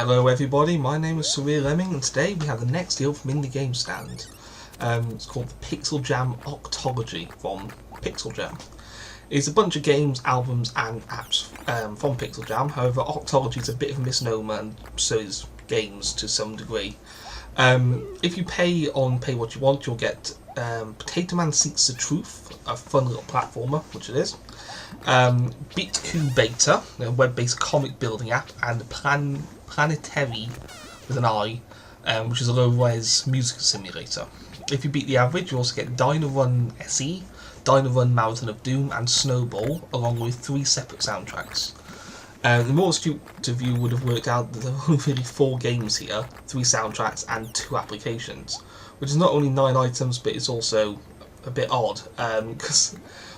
Hello everybody, my name is Surreal Lemming and today we have the next deal from Indie Game Stand. It's called the Pixeljam Octology from Pixeljam. It's a bunch of games, albums and apps from Pixeljam. However, Octology is a bit of a misnomer and so is games to some degree. If you pay on Pay What You Want, you'll get Potato Man Seeks the Truth, a fun little platformer, which it is. Beat Beta, a web-based comic building app, and Planetary with an I, which is a low-res music simulator. If you beat the average, you also get Dino Run SE, Dino Run Marathon of Doom, and Snowball, along with 3 separate soundtracks. The more astute of you would have worked out that there are really 4 games here, 3 soundtracks, and 2 applications, which is not only 9 items, but it's also a bit odd, because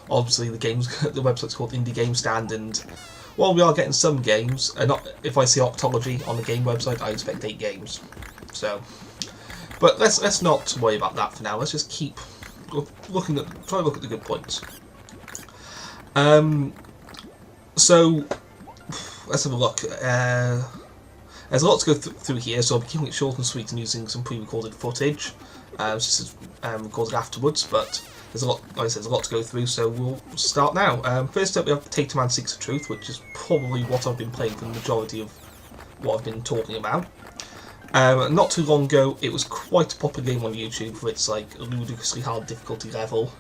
obviously the website's called Indie Game Stand, and while we are getting some games, if I see Octology on the game website, I expect 8 games. So, but let's not worry about that for now. Let's just keep try to look at the good points. So let's have a look. There's a lot to go through here, so I'll be keeping it short and sweet and using some pre-recorded footage. This is recorded afterwards, but there's a lot, like I said, there's a lot to go through, so we'll start now. First up, we have Potato Man Seeks the Truth, which is probably what I've been playing for the majority of what I've been talking about. Not too long ago, it was quite a popular game on YouTube for its ludicrously hard difficulty level.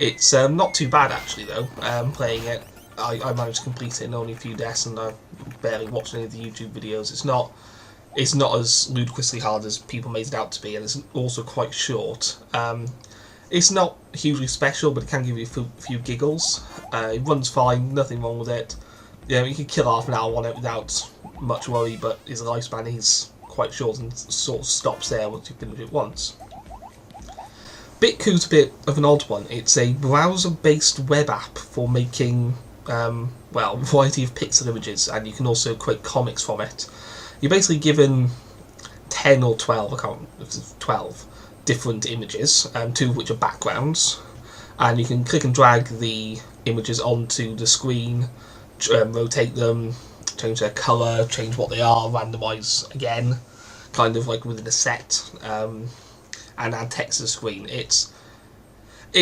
It's not too bad actually though. Playing it, I managed to complete it in only a few deaths, and I've barely watched any of the YouTube videos. It's not as ludicrously hard as people made it out to be, and it's also quite short. It's not hugely special, but it can give you a few giggles. It runs fine, nothing wrong with it. You can kill half an hour on it without much worry, but its lifespan is quite short and sort of stops there once you finish it once. Bitco's a bit of an odd one. It's a browser-based web app for making, a variety of pixel images, and you can also create comics from it. You're basically given 10 or 12, I can't remember if it's 12, different images, 2 of which are backgrounds, and you can click and drag the images onto the screen, rotate them, change their colour, change what they are, randomise again, kind of like within a set, and add text to the screen. It's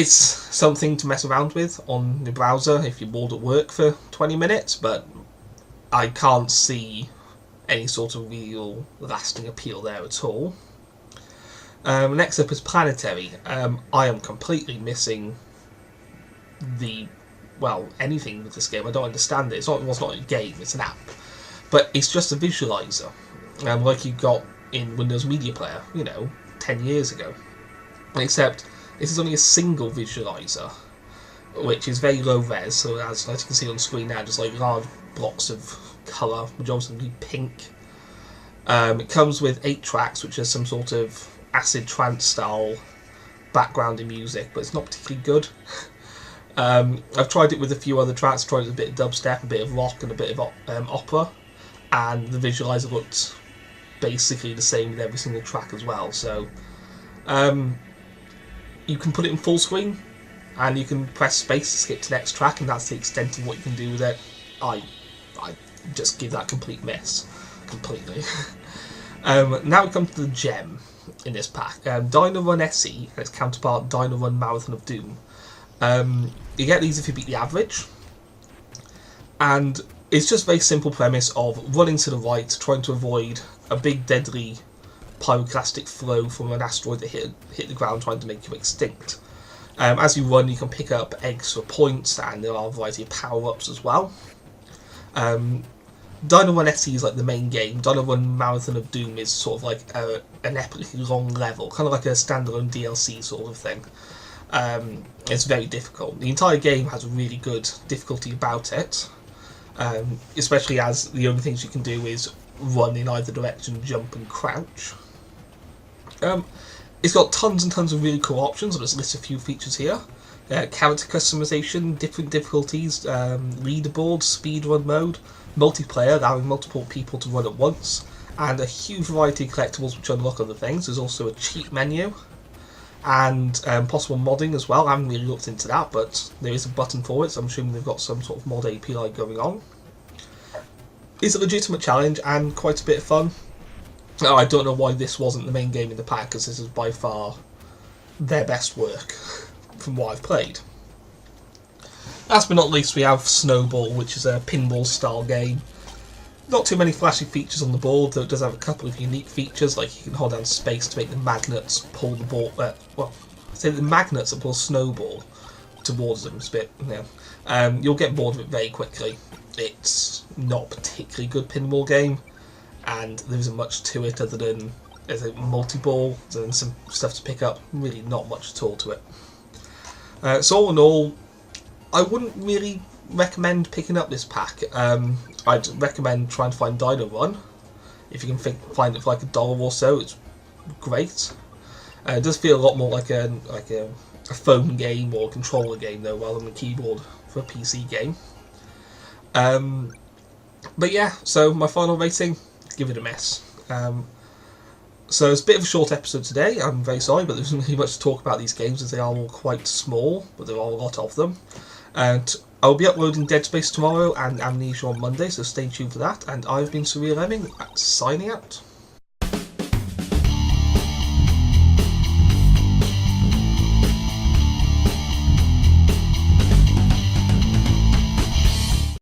something to mess around with on the browser if you're bored at work for 20 minutes, but I can't see any sort of real lasting appeal there at all. Next up is Planetary. I am completely missing anything with this game. I don't understand it. It's not a game, it's an app. But it's just a visualizer, like you got in Windows Media Player, 10 years ago. Except this is only a single visualizer, which is very low res, so as you can see on screen now, just like large blocks of colour, majority of them pink. It comes with 8 tracks, which is some sort of acid trance style background in music, but it's not particularly good. I've tried it with a few other tracks, tried a bit of dubstep, a bit of rock and a bit of opera, and the visualizer looked basically the same with every single track as well. So you can put it in full screen and you can press space to skip to the next track, and that's the extent of what you can do with it. I just give that complete miss completely. Now we come to the gem in this pack, Dino Run SE and its counterpart Dino Run Marathon of Doom. You get these if you beat the average, and it's just a very simple premise of running to the right, trying to avoid a big deadly pyroclastic flow from an asteroid that hit the ground, trying to make you extinct. As you run, you can pick up eggs for points, and there are a variety of power-ups as well. Dino Run SE is like the main game. Dino Run Marathon of Doom is sort of like an epically long level, kind of like a standalone DLC sort of thing. It's very difficult. The entire game has a really good difficulty about it, especially as the only things you can do is run in either direction, jump and crouch. It's got tons and tons of really cool options. I'll just list a few features here. Character customization, different difficulties, leaderboard, speedrun mode, multiplayer, allowing multiple people to run at once, and a huge variety of collectibles which unlock other things. There's also a cheat menu, and possible modding as well. I haven't really looked into that, but there is a button for it, so I'm assuming they've got some sort of mod API going on. is a legitimate challenge and quite a bit of fun. Now, I don't know why this wasn't the main game in the pack, because this is by far their best work from what I've played. Last but not least, we have Snowball, which is a pinball style game. Not too many flashy features on the board, though it does have a couple of unique features, like you can hold down space to make the magnets pull the ball. The magnets that pull Snowball towards them. It's a bit, you'll get bored of it very quickly. It's not a particularly good pinball game, and there isn't much to it other than there's a multi-ball and some stuff to pick up. Really, not much at all to it. So all in all, I wouldn't really recommend picking up this pack. I'd recommend trying to find Dino Run. If you can find it for like $1 or so, it's great. It does feel a lot more like a phone game or a controller game though, rather than a keyboard for a PC game. But yeah, so my final rating, give it a miss. So it's a bit of a short episode today. I'm very sorry, but there isn't really much to talk about these games as they are all quite small, but there are a lot of them. And I'll be uploading Dead Space tomorrow and Amnesia on Monday, so stay tuned for that. And I've been Surreal Lemming, signing out.